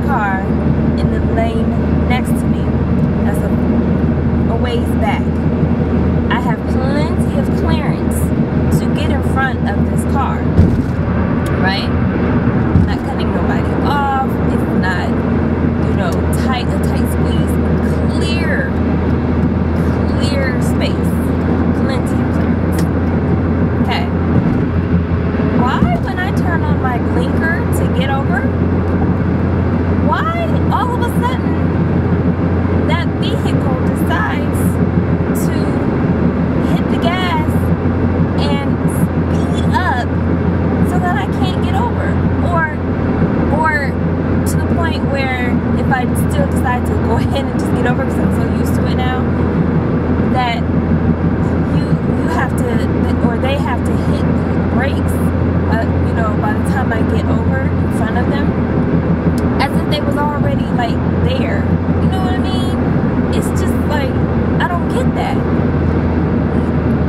another car in the lane next to me. That's a ways back. I have plenty of clearance to get in front of this car, right? Not cutting nobody off. It's not, you know, a tight squeeze. Clear space. Plenty of clearance. Okay. Why, when I turn on my blinker to get over, why all of a sudden that vehicle decides to hit the gas and speed up so that I can't get over? Or to the point where if I still decide to go ahead and just get over because I'm so used to it now, that you have to, or they have to hit brakes, you know, by the time I get over in front of them, as if they was already like there. You know what I mean? It's just like, I don't get that.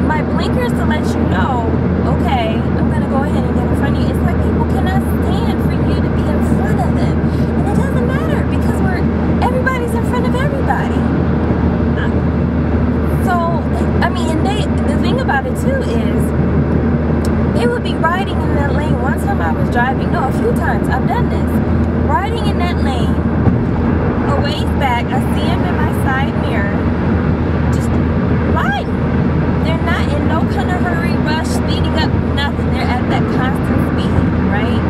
My blinkers to let you know, okay, I'm gonna go ahead and get in front of you. It's like people cannot stand for you to be in front of them, and it doesn't matter because everybody's in front of everybody. So I mean, and the thing about it too is they would be riding in that lane. One time I was driving, no, a few times I've done this, riding in that lane, a ways back, I see him in my side mirror, just riding. They're not in no kind of hurry, rush, speeding up, nothing. They're at that constant speed, right?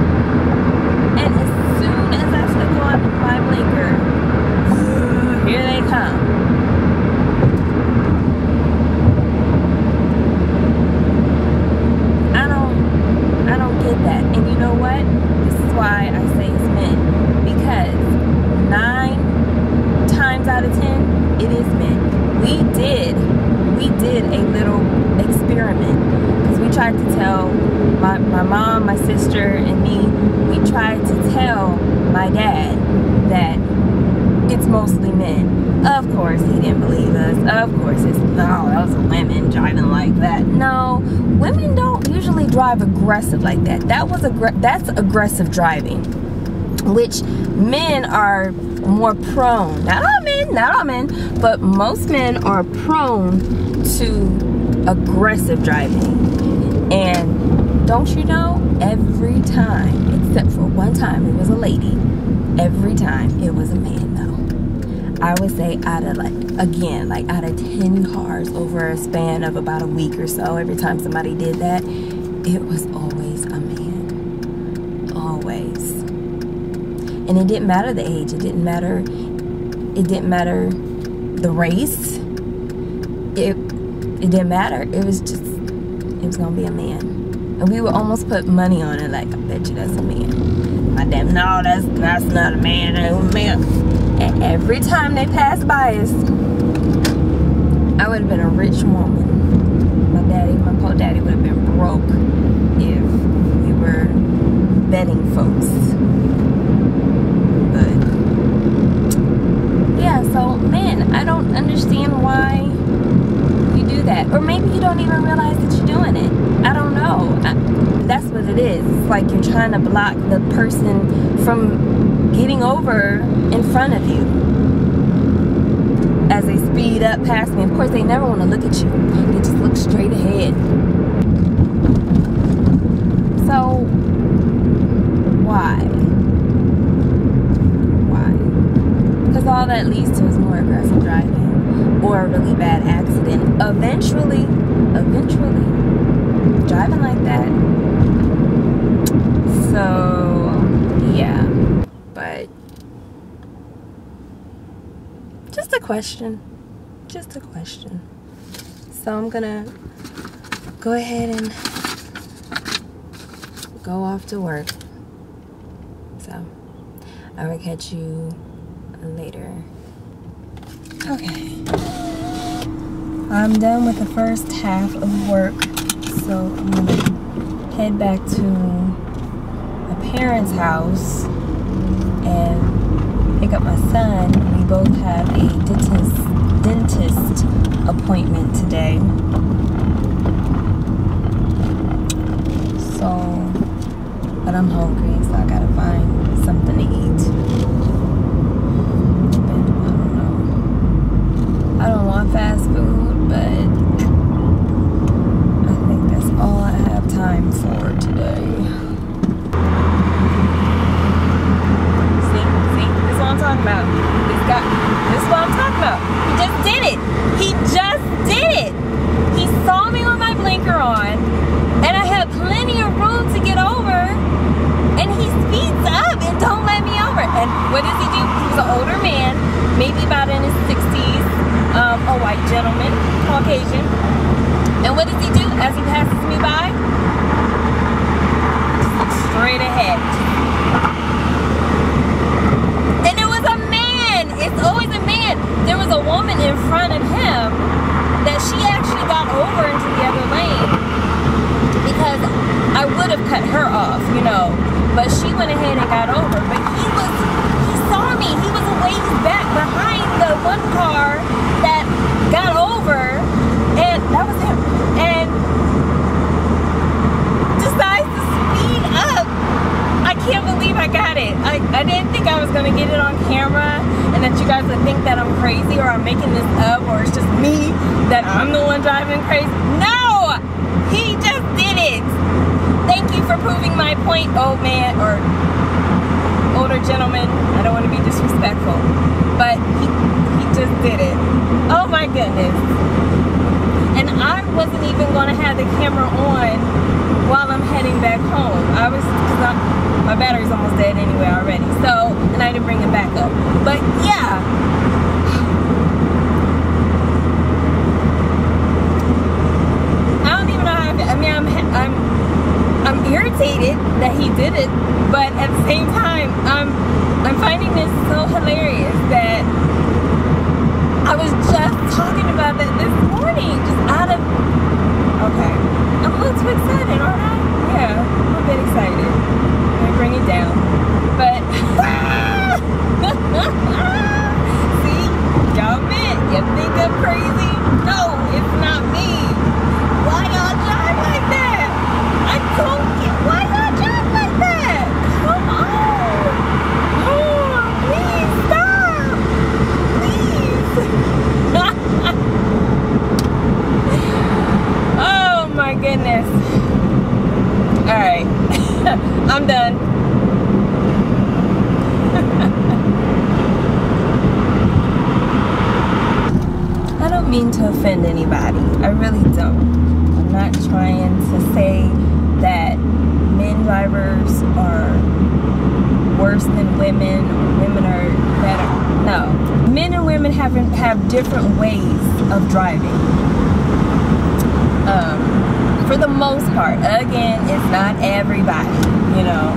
And as soon as I flip on my blinker, here they come. I don't get that. And you know what? This is why I say it's men. Because 9 times out of 10, it is men. We did a little experiment. Because we tried to tell my mom, my sister, and me, we tried to tell my dad that it's mostly men. Of course, he didn't believe us. Of course, it's, no, those are women driving like that. No, women don't usually drive aggressive like that. That's aggressive driving, which men are more prone. Not all men, but most men are prone to aggressive driving. And don't you know, every time, except for one time, it was a lady. Every time, it was a man, though. I would say out of out of 10 cars over a span of about a week or so, every time somebody did that, it was always a man. Always. And it didn't matter the age. It didn't matter the race. It didn't matter. It was gonna be a man. And we would almost put money on it, like, I bet you that's a man. My dad, no, that's not a man, that's a man. And every time they passed by us, I would have been a rich woman. My poor daddy would have been broke if we were betting folks. But yeah, so men, I don't understand why you do that. Or maybe you don't even realize that you're doing it. I don't know. That's what it is. It's like you're trying to block the person from getting over in front of you as they speed up past me. Of course, they never want to look at you. They just look straight ahead. So, why? Because all that leads to is more aggressive driving or a really bad accident. Eventually, driving like that. So, yeah. But just a question. So I'm gonna go ahead and go off to work. So I will catch you later. Okay. I'm done with the first half of work. So I'm gonna head back to my parents' house and pick up my son. We both have a dentist appointment today. So, but I'm hungry, so I gotta find something to eat. white gentleman, Caucasian. And what does he do as he passes me by? Just look straight ahead. And it was a man. It's always a man. There was a woman in front of him that she actually got over into the other lane because I would have cut her off, you know, but she went ahead and got over. But he saw me. He was a ways back behind the one car that got over, and that was him, and decides to speed up. I can't believe I got it. I didn't think I was going to get it on camera and that you guys would think that I'm crazy or I'm making this up or it's just me, that I'm the one driving crazy. No! He just did it! Thank you for proving my point, old man, or older gentleman. I don't want to be disrespectful, but he just did it. Oh my goodness. And I wasn't even going to have the camera on while I'm heading back home. Because my battery's almost dead anyway already. So, and I didn't bring it back up. But yeah. I don't even know how I mean, I'm irritated that he did it, but at the same time, I'm finding this so hilarious that I was just talking about that this morning, just out of, okay, I'm a little too excited, aren't I? Yeah, I'm a bit excited. Let me bring it down. But, see, y'all admit, you think I'm crazy? No, it's not me. Why y'all drive like that? I don't get, why y'all drive like that? Come on. Oh, please stop. Please. Oh my goodness. Alright. I'm done. I don't mean to offend anybody. I really don't. I'm not trying to say that men drivers are worse than women or women are better. No. Men and women have different ways of driving. For the most part. Again, it's not everybody, you know.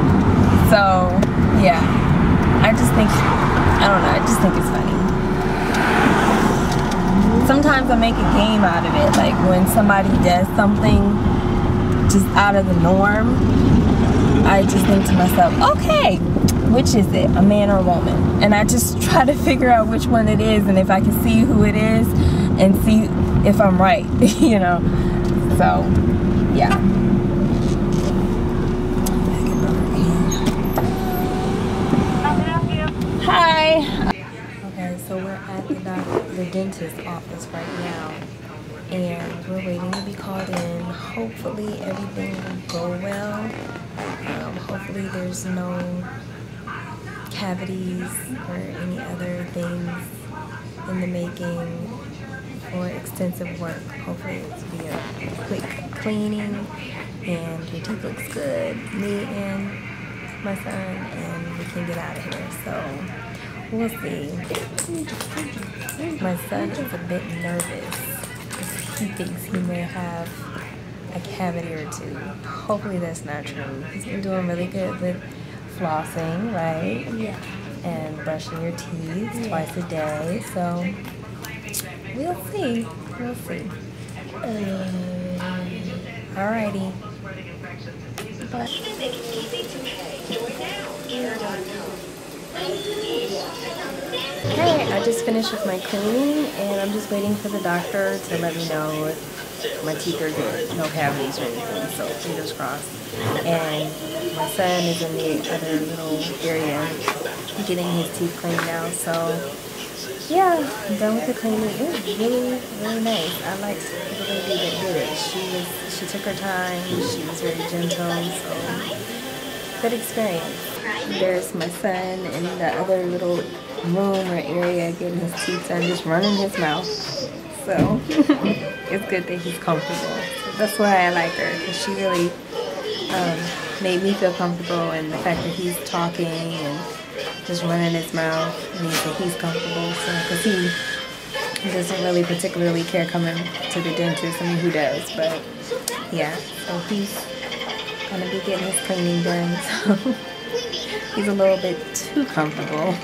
So, yeah. I just think, I don't know, I just think it's funny. Sometimes I make a game out of it. Like when somebody does something just out of the norm, I just think to myself, okay, which is it, a man or a woman? And I just try to figure out which one it is and if I can see who it is and see if I'm right, you know. So, yeah. Hi. Okay, so we're at the dentist's office right now, and we're waiting to be called in. Hopefully everything will go well. Hopefully there's no cavities or any other things in the making or extensive work. Hopefully it'll be a quick cleaning and your teeth looks good, me and my son, and we can get out of here. So we'll see. My son is a bit nervous because he thinks he may have a cavity or two. Hopefully that's not true. He's been doing really good with flossing, right? Yeah. And brushing your teeth twice a day. So we'll see. We'll see. Alrighty. But hey, I just finished with my cleaning and I'm just waiting for the doctor to let me know if my teeth are good, no cavities or anything, so fingers crossed. And my son is in the other little area getting his teeth cleaned now, so yeah, I'm done with the cleaning. It was really, really nice. I liked the lady that did it. She took her time, she was very gentle, so good experience. There's my son in the other little room or area getting his teeth done, just running his mouth. So it's good that he's comfortable. So that's why I like her, because she really made me feel comfortable, and the fact that he's talking and just running his mouth means that he's comfortable. So, because he He doesn't really particularly care coming to the dentist. I mean, who does? But yeah, so he's gonna be getting his cleaning done. So he's a little bit too comfortable.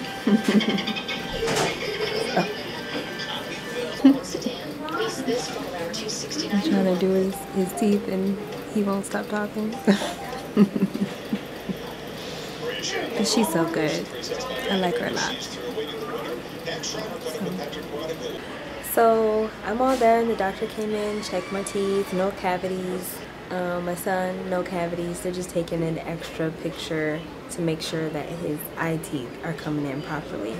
I'm trying to do his teeth and he won't stop talking. But she's so good. I like her a lot. So I'm all done. The doctor came in, checked my teeth, no cavities. My son, no cavities. They're just taking an extra picture to make sure that his eye teeth are coming in properly.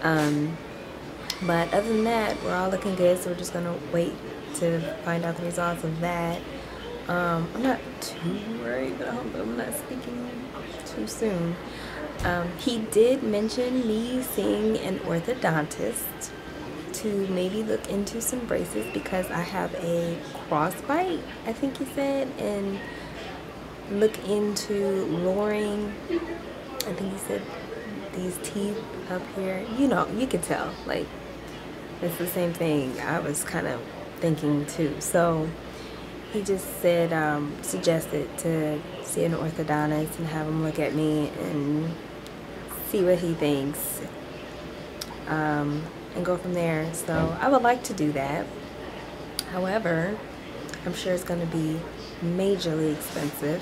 But other than that, we're all looking good, so we're just gonna wait to find out the results of that. I'm not too worried, but I hope I'm not speaking too soon. He did mention me seeing an orthodontist to maybe look into some braces because I have a crossbite, I think he said, and look into lowering, I think he said, these teeth up here. You know, you can tell, like, it's the same thing I was kind of thinking too. So he just said, suggested to see an orthodontist and have him look at me and see what he thinks, and go from there. So I would like to do that. However, I'm sure it's going to be majorly expensive.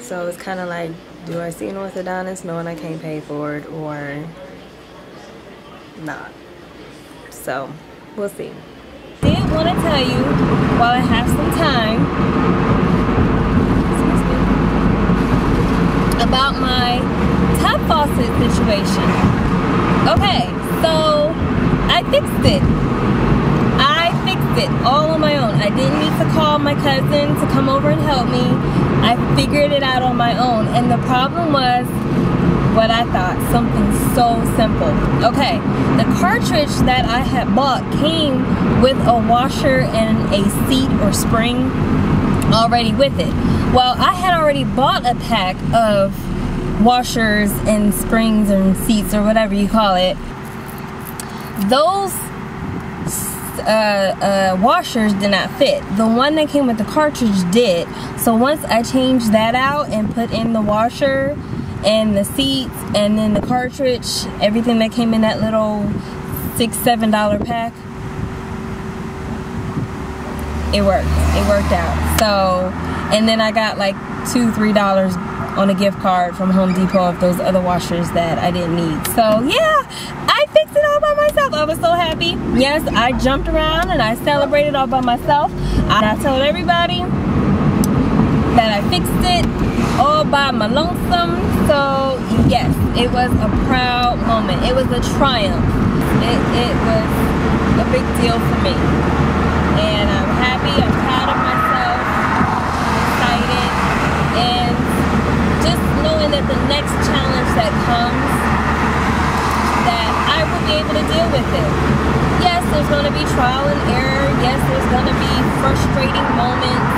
So it's kind of like, do I see an orthodontist knowing I can't pay for it or not? So we'll see. Did want to tell you while I have some time about my tub faucet situation. Okay, so I fixed it. I fixed it all on my own. I didn't need to call my cousin to come over and help me. I figured it out on my own. And the problem was what I thought, something so simple. Okay, the cartridge that I had bought came with a washer and a seat or spring already with it. Well, I had already bought a pack of washers and springs and seats or whatever you call it. Those washers did not fit. The one that came with the cartridge did. So once I changed that out and put in the washer and the seats and then the cartridge, everything that came in that little $6-7 pack, it worked. It worked out. So, and then I got like $2-3 on a gift card from Home Depot of those other washers that I didn't need. So yeah, I fixed it all by myself. I was so happy. Yes, I jumped around and I celebrated all by myself. I told everybody that I fixed it all by my lonesome. So yes, it was a proud moment. It was a triumph. It was a big deal for me. And I'm happy, I'm proud of myself, I'm excited, and just knowing that the next challenge that comes, that I will be able to deal with it. Yes, there's going to be trial and error. Yes, there's going to be frustrating moments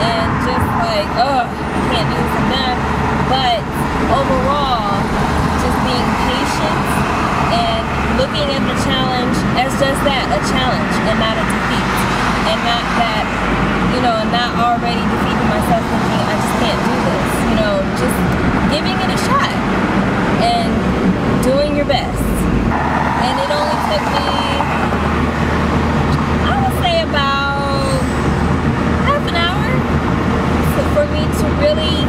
and just like, oh, I can't do this and that. But overall, just being patient and looking at the challenge as just that, a challenge and not a defeat. And not that, you know, not already defeating myself thinking I just can't do this. You know, just giving it a shot and doing your best. And it only took me, I would say about half an hour for me to really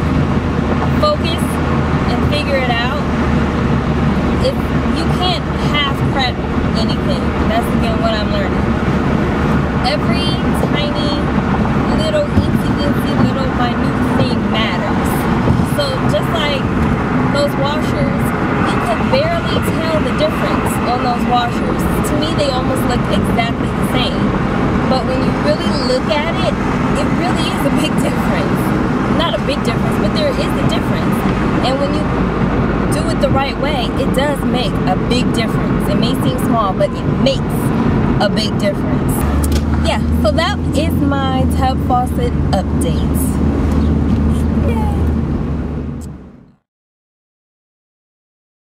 focus and figure it out. You can't half prep anything. That's again what I'm learning. Every tiny little itsy little minute thing matters. So just like those washers, you could barely tell the difference on those washers. To me, they almost look exactly the same. But when you really look at it, it really is a big difference. Not a big difference, but there is a difference. And when you do it the right way, it does make a big difference. It may seem small, but it makes a big difference. Yeah, so that is my tub faucet update. Yay!